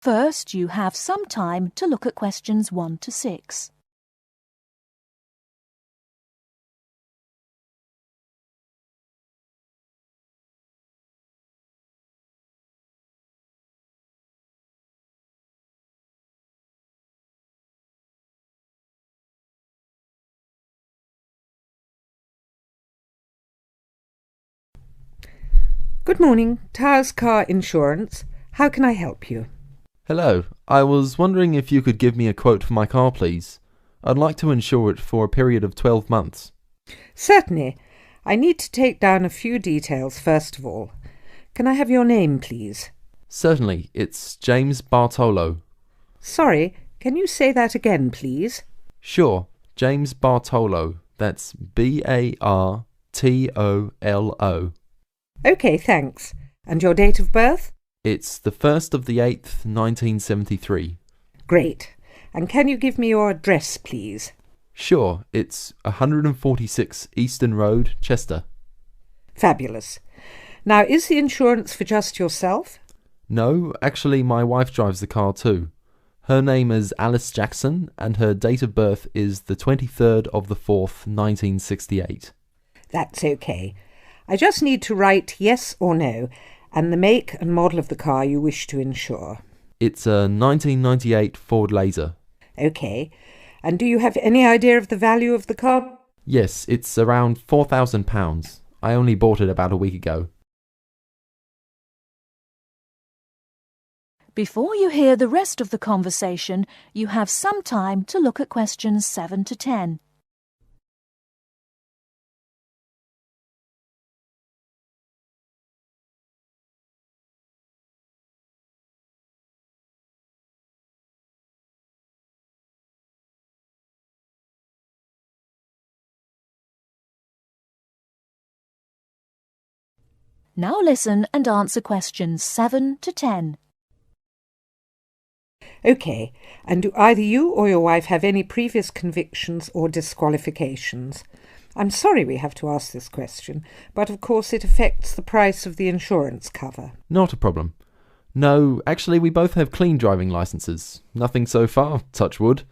First, you have some time to look at questions 1 to 6. Good morning, Towers Car Insurance. How can I help you? Hello, I was wondering if you could give me a quote for my car, please. I'd like to insure it for a period of 12 months. Certainly. I need to take down a few details first of all. Can I have your name, please? Certainly, it's James Bartolo. Sorry, can you say that again, please? Sure, James Bartolo. That's Bartolo. OK, thanks. And your date of birth? It's the 1st of the 8th, 1973. Great. And can you give me your address, please? Sure, it's 146 Eastern Road, Chester. Fabulous. Now, is the insurance for just yourself? No, actually my wife drives the car too. Her name is Alice Jackson and her date of birth is the 23rd of the 4th, 1968. That's OK. I just need to write yes or no and the make and model of the car you wish to insure. It's a 1998 Ford Laser. OK. And do you have any idea of the value of the car? Yes, it's around £4,000. I only bought it about a week ago. Before you hear the rest of the conversation, you have some time to look at questions 7 to 10. Now listen and answer questions 7 to 10. OK. And do either you or your wife have any previous convictions or disqualifications? I'm sorry we have to ask this question, but of course it affects the price of the insurance cover. Not a problem. No, actually we both have clean driving licenses. Nothing so far, touch wood.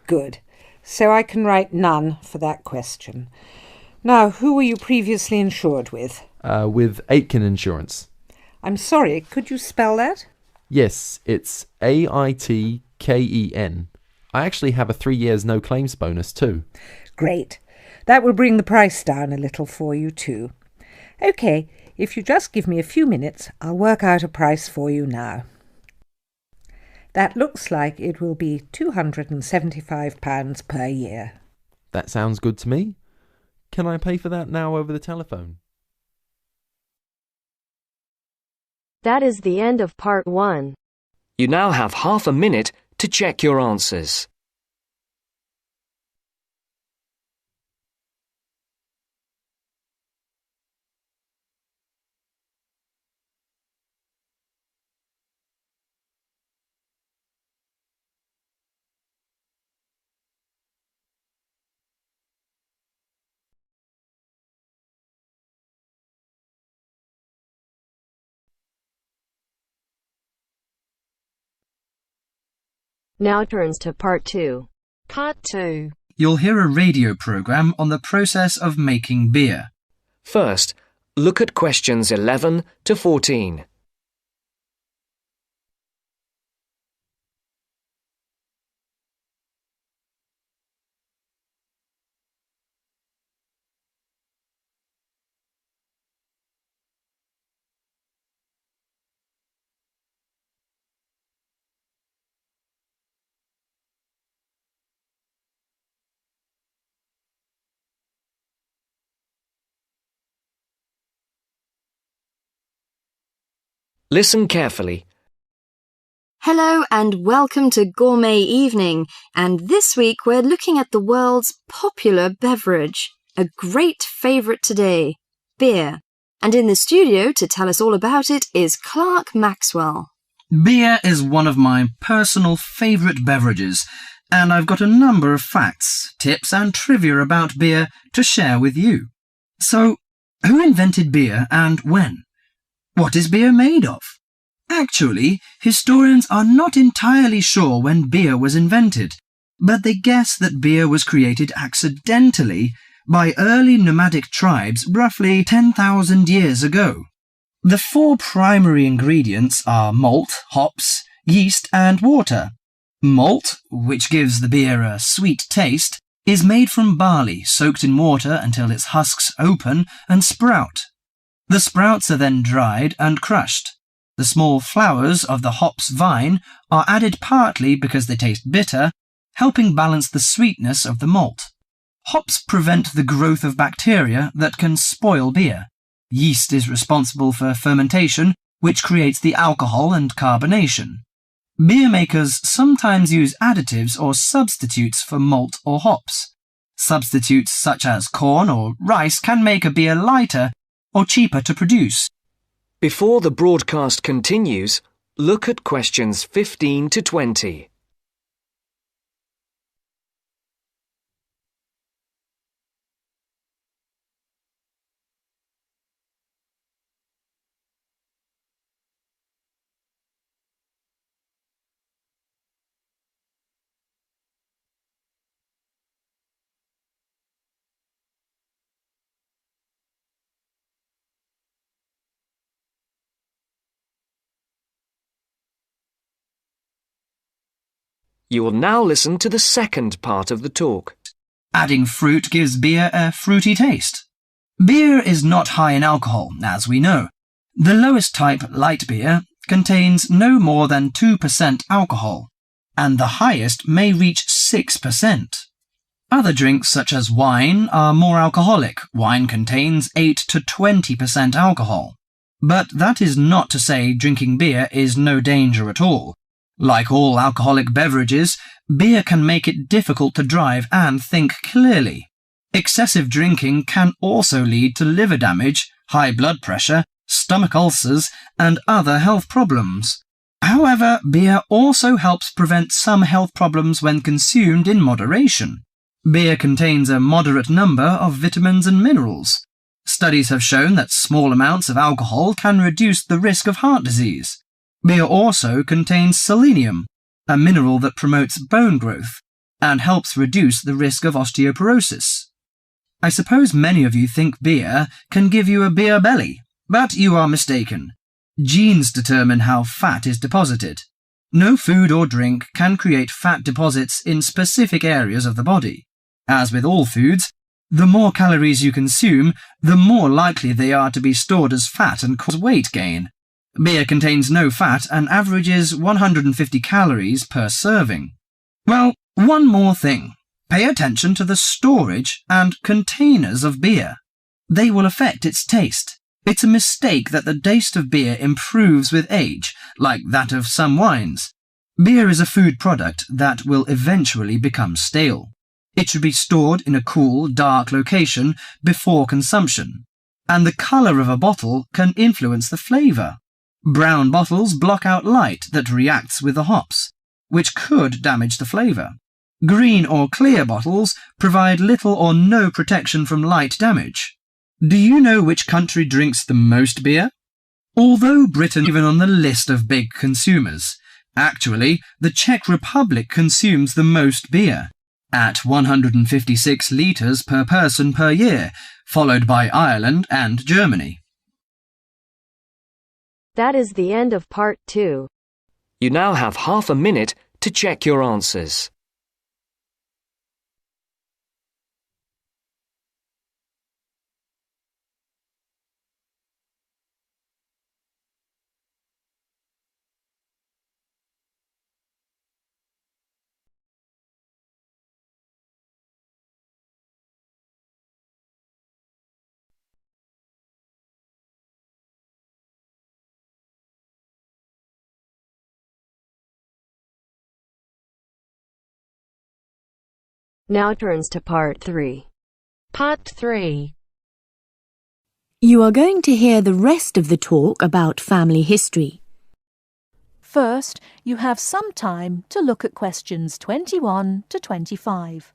Good. So I can write none for that question. Now, who were you previously insured with? With Aitken Insurance. I'm sorry, could you spell that? Yes, it's Aitken. I actually have a 3 years no claims bonus too. Great. That will bring the price down a little for you too. OK, if you just give me a few minutes, I'll work out a price for you now. That looks like it will be £275 per year. That sounds good to me. Can I pay for that now over the telephone? That is the end of part 1. You now have half a minute to check your answers. Now turns to part 2. Part 2. You'll hear a radio program on the process of making beer. First, look at questions 11 to 14. Listen carefully. Hello and welcome to Gourmet Evening, and this week we're looking at the world's popular beverage, a great favourite today, beer. And in the studio to tell us all about it is Clark Maxwell. Beer is one of my personal favourite beverages, and I've got a number of facts, tips and trivia about beer to share with you. So, who invented beer and when? What is beer made of? Actually, historians are not entirely sure when beer was invented, but they guess that beer was created accidentally by early nomadic tribes roughly 10,000 years ago. The four primary ingredients are malt, hops, yeast and water. Malt, which gives the beer a sweet taste, is made from barley soaked in water until its husks open and sprout. The sprouts are then dried and crushed. The small flowers of the hops vine are added partly because they taste bitter, helping balance the sweetness of the malt. Hops prevent the growth of bacteria that can spoil beer. Yeast is responsible for fermentation, which creates the alcohol and carbonation. Beer makers sometimes use additives or substitutes for malt or hops. Substitutes such as corn or rice can make a beer lighter or cheaper to produce. Before the broadcast continues, look at questions 15 to 20. You will now listen to the second part of the talk. Adding fruit gives beer a fruity taste. Beer is not high in alcohol, as we know. The lowest type, light beer, contains no more than 2% alcohol, and the highest may reach 6%. Other drinks such as wine are more alcoholic. Wine contains 8 to 20% alcohol. But that is not to say drinking beer is no danger at all. Like all alcoholic beverages, beer can make it difficult to drive and think clearly. Excessive drinking can also lead to liver damage, high blood pressure, stomach ulcers, and other health problems. However, beer also helps prevent some health problems when consumed in moderation. Beer contains a moderate number of vitamins and minerals. Studies have shown that small amounts of alcohol can reduce the risk of heart disease. Beer also contains selenium, a mineral that promotes bone growth and helps reduce the risk of osteoporosis. I suppose many of you think beer can give you a beer belly, but you are mistaken. Genes determine how fat is deposited. No food or drink can create fat deposits in specific areas of the body. As with all foods, the more calories you consume, the more likely they are to be stored as fat and cause weight gain. Beer contains no fat and averages 150 calories per serving. Well, one more thing. Pay attention to the storage and containers of beer. They will affect its taste. It's a mistake that the taste of beer improves with age, like that of some wines. Beer is a food product that will eventually become stale. It should be stored in a cool, dark location before consumption. And the colour of a bottle can influence the flavour. Brown bottles block out light that reacts with the hops, which could damage the flavour. Green or clear bottles provide little or no protection from light damage. Do you know which country drinks the most beer? Although Britain is even on the list of big consumers, actually the Czech Republic consumes the most beer, at 156 litres per person per year, followed by Ireland and Germany. That is the end of part 2. You now have half a minute to check your answers. Now turns to part 3. Part 3. You are going to hear the rest of the talk about family history. First, you have some time to look at questions 21 to 25.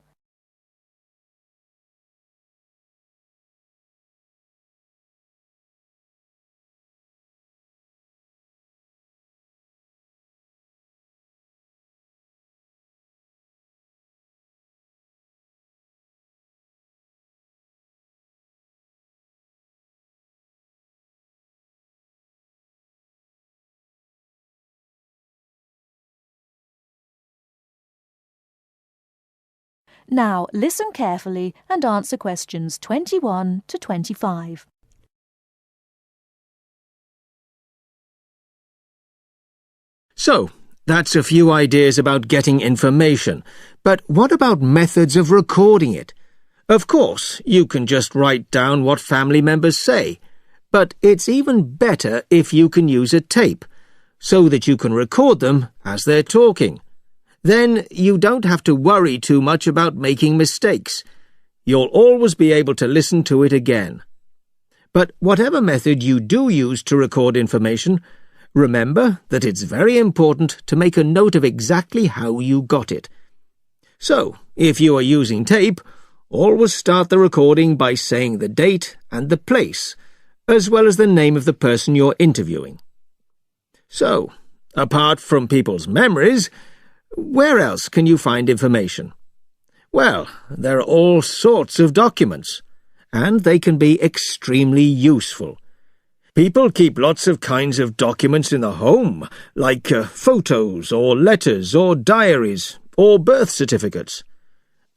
Now listen carefully and answer questions 21 to 25. So, that's a few ideas about getting information. But what about methods of recording it? Of course, you can just write down what family members say. But it's even better if you can use a tape, so that you can record them as they're talking. Then you don't have to worry too much about making mistakes. You'll always be able to listen to it again. But whatever method you do use to record information, remember that it's very important to make a note of exactly how you got it. So, if you are using tape, always start the recording by saying the date and the place, as well as the name of the person you're interviewing. So, apart from people's memories, where else can you find information? Well, there are all sorts of documents, and they can be extremely useful. People keep lots of kinds of documents in the home, like photos or letters or diaries or birth certificates.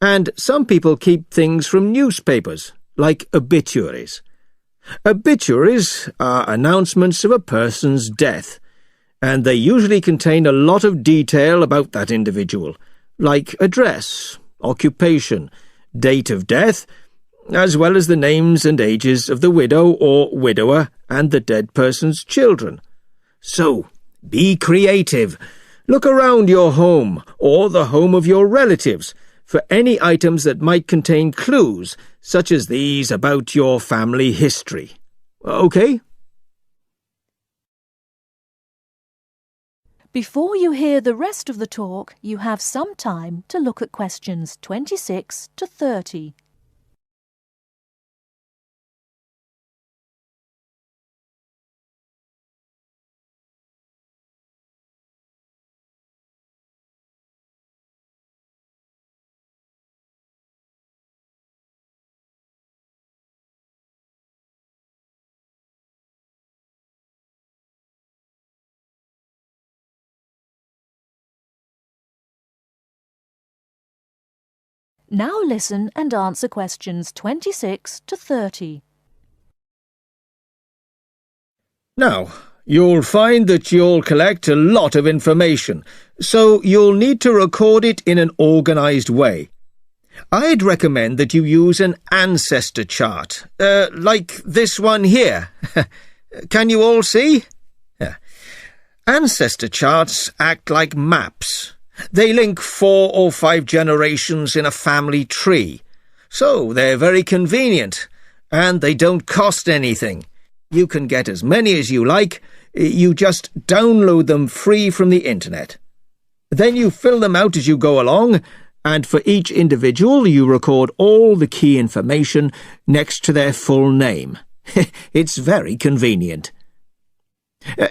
And some people keep things from newspapers, like obituaries. Obituaries are announcements of a person's death, and they usually contain a lot of detail about that individual, like address, occupation, date of death, as well as the names and ages of the widow or widower and the dead person's children. So, be creative. Look around your home or the home of your relatives for any items that might contain clues, such as these about your family history. Okay? Before you hear the rest of the talk, you have some time to look at questions 26 to 30. Now listen and answer questions 26 to 30. Now, you'll find that you'll collect a lot of information, so you'll need to record it in an organised way. I'd recommend that you use an ancestor chart, like this one here. Can you all see? Ancestor charts act like maps. They link 4 or 5 generations in a family tree, so they're very convenient, and they don't cost anything. You can get as many as you like. You just download them free from the internet. Then you fill them out as you go along, and for each individual you record all the key information next to their full name. It's very convenient.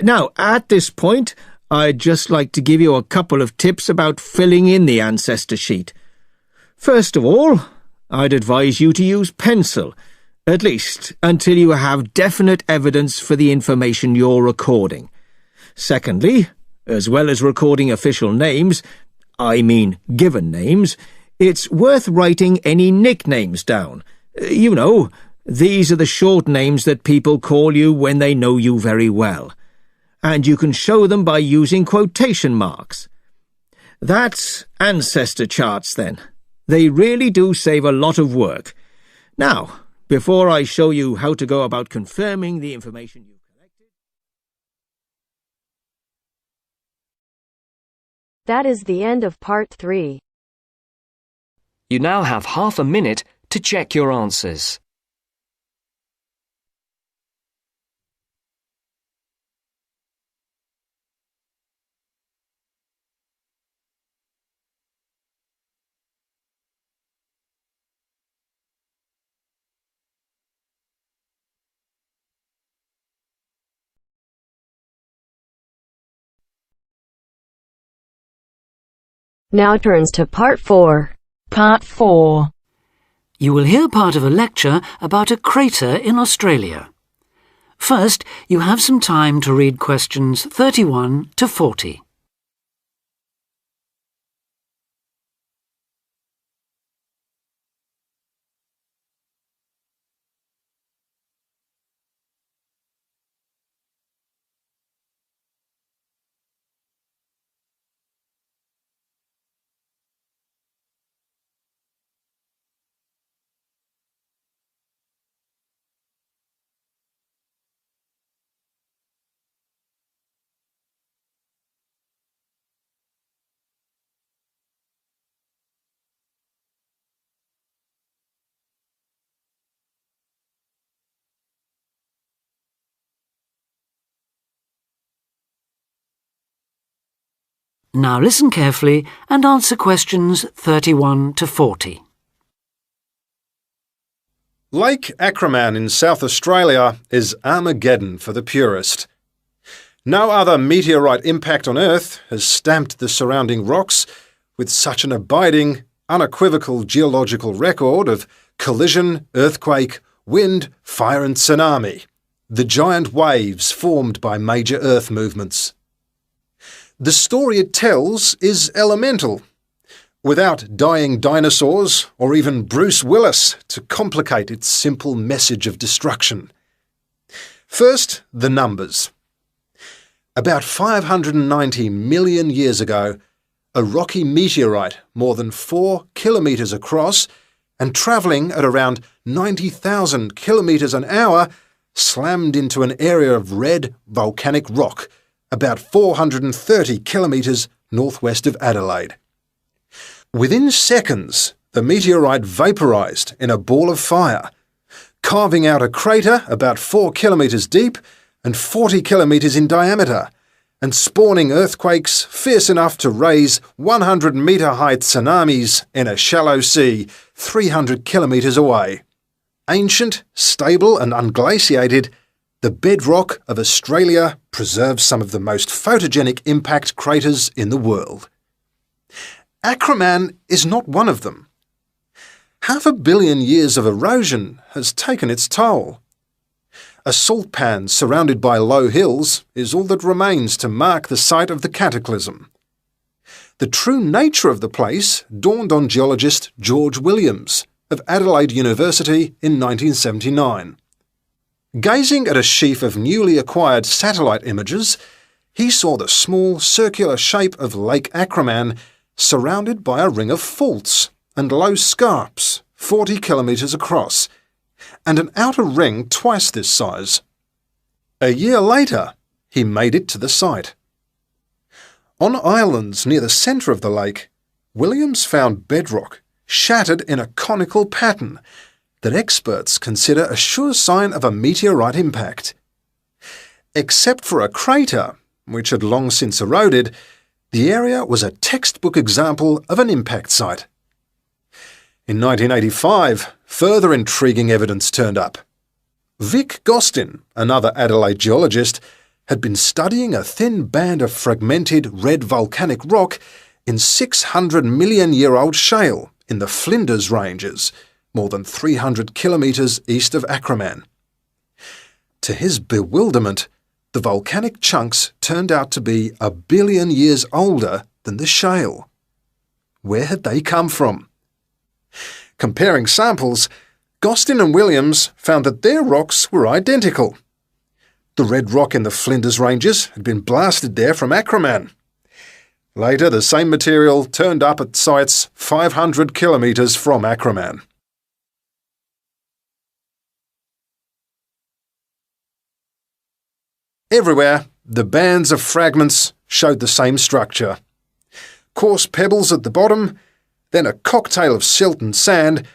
Now, at this point, I'd just like to give you a couple of tips about filling in the ancestor sheet. First of all, I'd advise you to use pencil, at least until you have definite evidence for the information you're recording. Secondly, as well as recording official names, I mean given names, it's worth writing any nicknames down. You know, these are the short names that people call you when they know you very well. And you can show them by using quotation marks. That's ancestor charts, then. They really do save a lot of work. Now, before I show you how to go about confirming the information you've collected... That is the end of part 3. You now have half a minute to check your answers. Now turns to part 4. Part 4. You will hear part of a lecture about a crater in Australia. First, you have some time to read questions 31 to 40. Now listen carefully and answer questions 31 to 40. Lake Acraman in South Australia is Armageddon for the purist. No other meteorite impact on Earth has stamped the surrounding rocks with such an abiding, unequivocal geological record of collision, earthquake, wind, fire and tsunami, the giant waves formed by major Earth movements. The story it tells is elemental, without dying dinosaurs or even Bruce Willis to complicate its simple message of destruction. First, the numbers. About 590 million years ago, a rocky meteorite more than 4 kilometres across and travelling at around 90,000 kilometres an hour slammed into an area of red volcanic rock about 430 kilometres northwest of Adelaide. Within seconds, the meteorite vaporised in a ball of fire, carving out a crater about 4 kilometres deep and 40 kilometres in diameter, and spawning earthquakes fierce enough to raise 100-metre-high tsunamis in a shallow sea 300 kilometres away. Ancient, stable and unglaciated, the bedrock of Australia preserves some of the most photogenic impact craters in the world. Acraman is not one of them. 500 million years of erosion has taken its toll. A salt pan surrounded by low hills is all that remains to mark the site of the cataclysm. The true nature of the place dawned on geologist George Williams of Adelaide University in 1979. Gazing at a sheaf of newly acquired satellite images, he saw the small circular shape of Lake Acraman surrounded by a ring of faults and low scarps 40 kilometres across, and an outer ring twice this size. A year later, he made it to the site. On islands near the centre of the lake, Williams found bedrock shattered in a conical pattern that experts consider a sure sign of a meteorite impact. Except for a crater, which had long since eroded, the area was a textbook example of an impact site. In 1985, further intriguing evidence turned up. Vic Gostin, another Adelaide geologist, had been studying a thin band of fragmented red volcanic rock in 600-million-year-old shale in the Flinders Ranges, more than 300 kilometres east of Acraman. To his bewilderment, the volcanic chunks turned out to be 1 billion years older than the shale. Where had they come from? Comparing samples, Gostin and Williams found that their rocks were identical. The red rock in the Flinders Ranges had been blasted there from Acraman. Later, the same material turned up at sites 500 kilometres from Acraman. Everywhere, the bands of fragments showed the same structure. Coarse pebbles at the bottom, then a cocktail of silt and sand,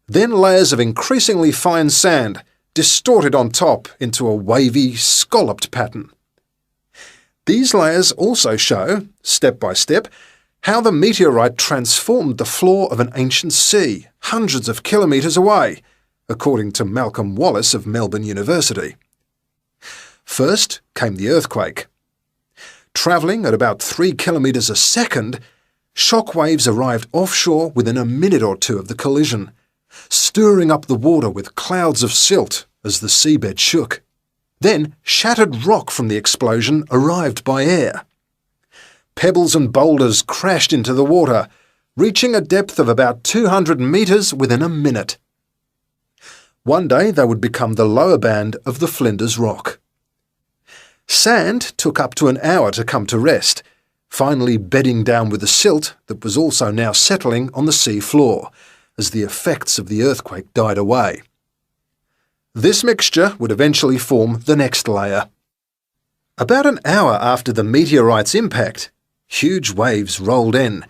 then layers of increasingly fine sand, distorted on top into a wavy, scalloped pattern. These layers also show, step by step, how the meteorite transformed the floor of an ancient sea hundreds of kilometres away, according to Malcolm Wallace of Melbourne University. First came the earthquake. Travelling at about 3 kilometres a second, shock waves arrived offshore within a minute or two of the collision, stirring up the water with clouds of silt as the seabed shook. Then shattered rock from the explosion arrived by air. Pebbles and boulders crashed into the water, reaching a depth of about 200 metres within a minute. One day they would become the lower band of the Flinders Rock. Sand took up to an hour to come to rest, finally bedding down with the silt that was also now settling on the sea floor as the effects of the earthquake died away. This mixture would eventually form the next layer. About an hour after the meteorite's impact, huge waves rolled in,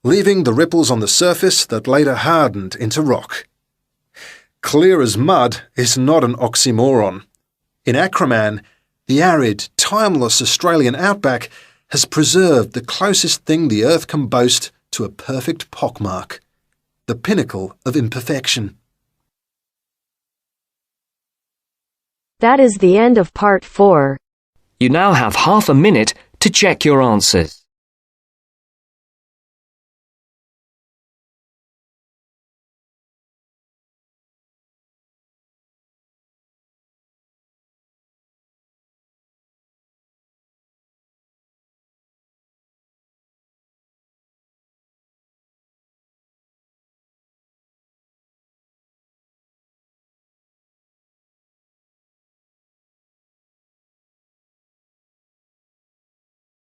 leaving the ripples on the surface that later hardened into rock. Clear as mud is not an oxymoron. In Acraman, the arid, timeless Australian outback has preserved the closest thing the earth can boast to a perfect pockmark, the pinnacle of imperfection. That is the end of part 4. You now have half a minute to check your answers.